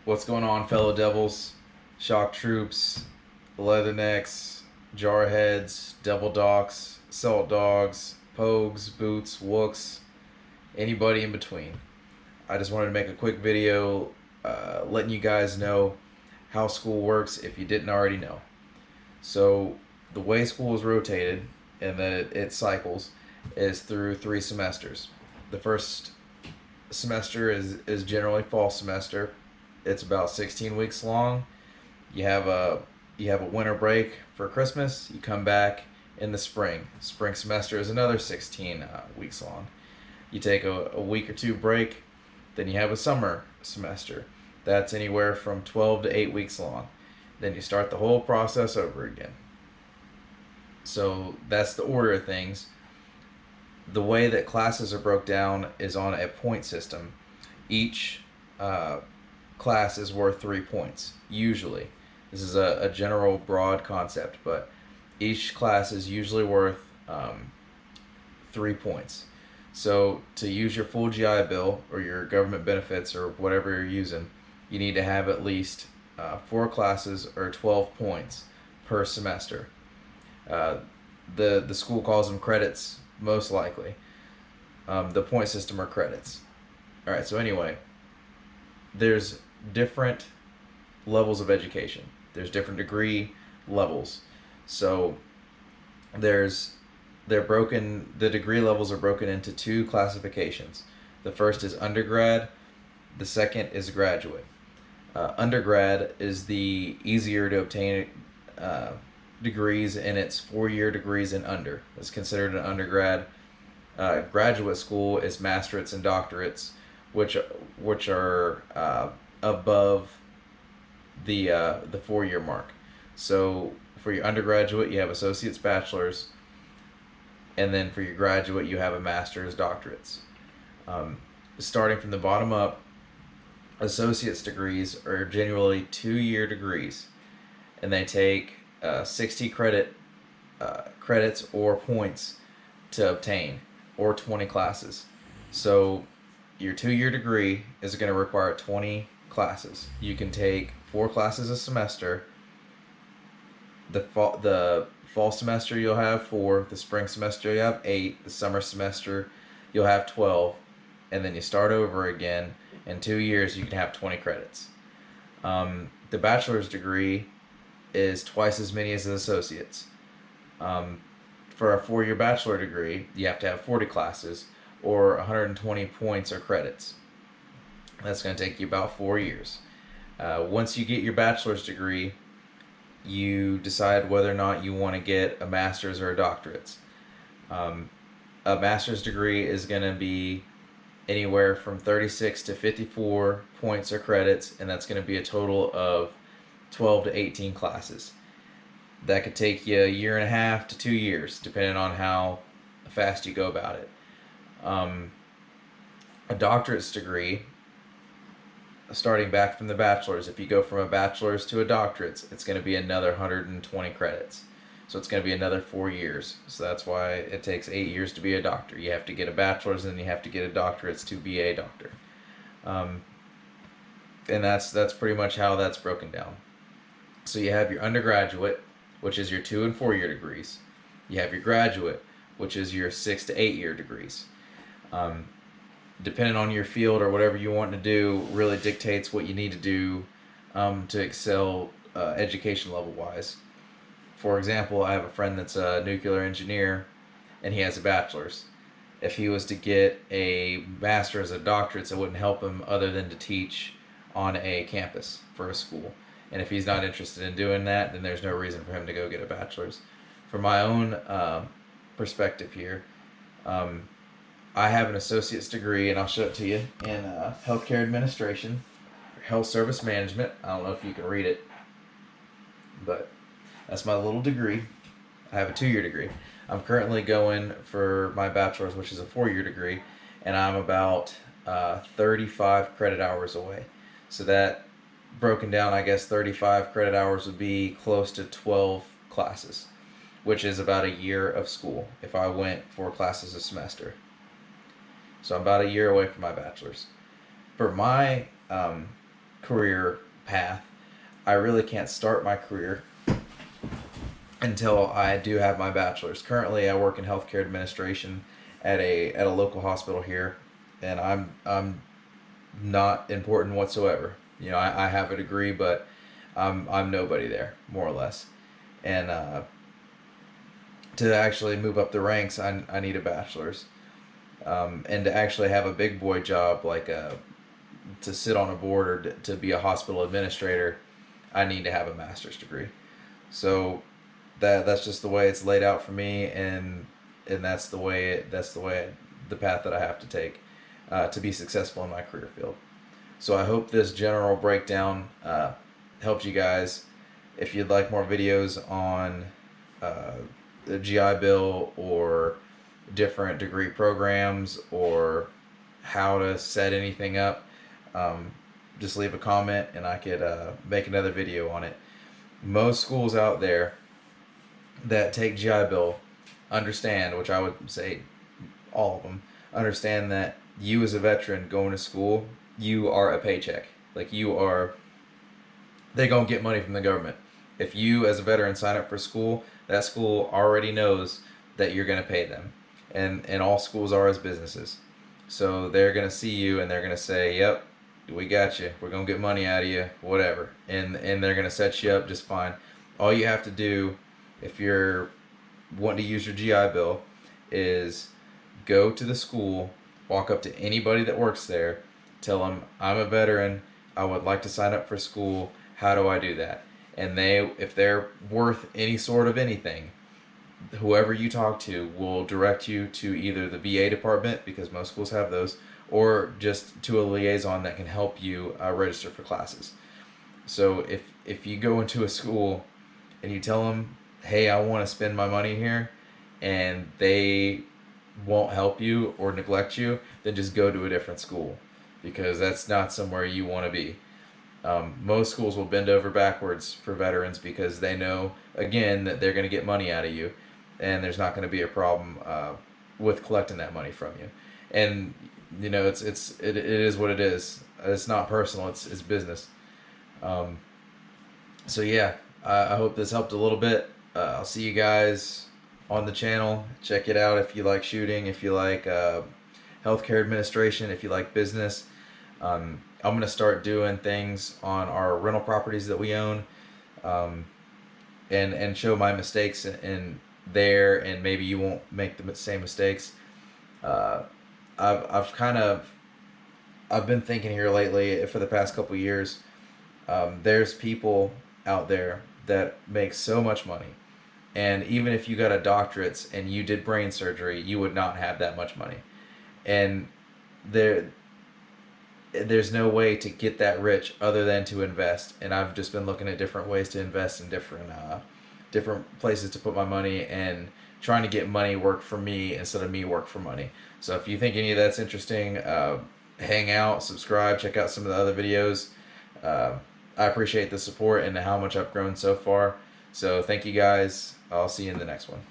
What's going on, fellow devils, shock troops, leathernecks, jarheads, devil docs, salt dogs, pogues, boots, wooks, anybody in between? I just wanted to make a quick video letting you guys know how school works if you didn't already know. So, the way school is rotated and that it cycles is through 3 semesters. The first semester is generally fall semester. It's about 16 weeks long. You have a winter break for Christmas. You come back in the spring. Spring semester is another 16 weeks long. You take a week or two break. Then you have a summer semester. That's anywhere from 12 to 8 weeks long. Then you start the whole process over again. So that's the order of things. The way that classes are broke down is on a point system. Each class is worth 3 points, usually. This is a general broad concept, but each class is usually worth 3 points. So to use your full GI Bill or your government benefits or whatever you're using, you need to have at least 4 classes or 12 points per semester. The school calls them credits, most likely. The point system are credits. All right. So anyway, there's different levels of education. There's different degree levels. So the degree levels are broken into 2 classifications. The first is undergrad. The second is graduate. Undergrad is the easier to obtain degrees, and it's 4-year degrees and under. It's considered an undergrad. Graduate school is masterates and doctorates, which are above the 4-year mark. So for your undergraduate, you have associates, bachelors, and then for your graduate, you have a master's, doctorates. Starting from the bottom up, associate's degrees are generally 2-year degrees, and they take 60 credits or points to obtain, or 20 classes. So your 2-year degree is going to require 20 classes. You can take 4 classes a semester. The fall semester you'll have 4, the spring semester you'll have 8, the summer semester you'll have 12, and then you start over again. In 2 years you can have 20 credits. The bachelor's degree is twice as many as the associates. For a 4-year bachelor degree, you have to have 40 classes or 120 points or credits. That's going to take you about 4 years. Once you get your bachelor's degree, you decide whether or not you want to get a master's or a doctorate. A master's degree is going to be anywhere from 36 to 54 points or credits, and that's going to be a total of 12 to 18 classes. That could take you a year and a half to 2 years, depending on how fast you go about it. A doctorate's degree, starting back from the bachelor's, if you go from a bachelor's to a doctorate's, it's going to be another 120 credits. So it's going to be another 4 years. So that's why it takes 8 years to be a doctor. You have to get a bachelor's and you have to get a doctorate's to be a doctor. And that's pretty much how that's broken down. So you have your undergraduate, which is your 2 and 4 year degrees. You have your graduate, which is your 6 to 8 year degrees. Depending on your field or whatever you want to do, really dictates what you need to do to excel education level wise. For example, I have a friend that's a nuclear engineer, and he has a bachelor's. If he was to get a master's or doctorate, it wouldn't help him other than to teach on a campus for a school. And if he's not interested in doing that, then there's no reason for him to go get a bachelor's. From my own perspective here, I have an associate's degree, and I'll show it to you, in healthcare administration, health service management. I don't know if you can read it, but that's my little degree. I have a 2-year degree. I'm currently going for my bachelor's, which is a 4-year degree, and I'm about 35 credit hours away. So that, broken down, I guess 35 credit hours would be close to 12 classes, which is about a year of school if I went 4 classes a semester. So I'm about a year away from my bachelor's. For my career path, I really can't start my career until I do have my bachelor's. Currently, I work in healthcare administration at a local hospital here, and I'm not important whatsoever. You know, I have a degree, but I'm nobody there, more or less. And to actually move up the ranks, I need a bachelor's. And to actually have a big boy job like to sit on a board or to be a hospital administrator, I need to have a master's degree. So that's just the way it's laid out for me, and the path that I have to take to be successful in my career field. So I hope this general breakdown helped you guys. If you'd like more videos on uh, the GI Bill or different degree programs or how to set anything up, just leave a comment and I could make another video on it. Most schools out there that take GI Bill understand, which I would say all of them, understand that you as a veteran going to school, you are a paycheck. Like you are, they gonna get money from the government. If you as a veteran sign up for school, that school already knows that you're gonna pay them, and all schools are as businesses, so they're gonna see you and they're gonna say, "Yep, we got you. We're gonna get money out of you, whatever," and they're gonna set you up just fine. All you have to do, if you're wanting to use your GI Bill, is go to the school, walk up to anybody that works there, tell them, "I'm a veteran. I would like to sign up for school. How do I do that?" And they, if they're worth any sort of anything, whoever you talk to will direct you to either the VA department, because most schools have those, or just to a liaison that can help you register for classes. So if you go into a school and you tell them, "Hey, I want to spend my money here," and they won't help you or neglect you, then just go to a different school, because that's not somewhere you want to be. Most schools will bend over backwards for veterans because they know, again, that they're going to get money out of you, and there's not going to be a problem with collecting that money from you. And you know, it is what it is. It's not personal. It's business. Um, so yeah, I hope this helped a little bit. I'll see you guys on the channel. Check it out if you like shooting, if you like healthcare administration, if you like business. I'm going to start doing things on our rental properties that we own, um, and show my mistakes in there, and maybe you won't make the same mistakes. Uh, I've kind of I've been thinking here lately for the past couple years. There's people out there that make so much money, and even if you got a doctorate and you did brain surgery, you would not have that much money. And there's no way to get that rich other than to invest. And I've just been looking at different ways to invest in different places to put my money, and trying to get money work for me instead of me work for money. So if you think any of that's interesting, hang out, subscribe, check out some of the other videos. I appreciate the support and how much I've grown so far. So thank you guys. I'll see you in the next one.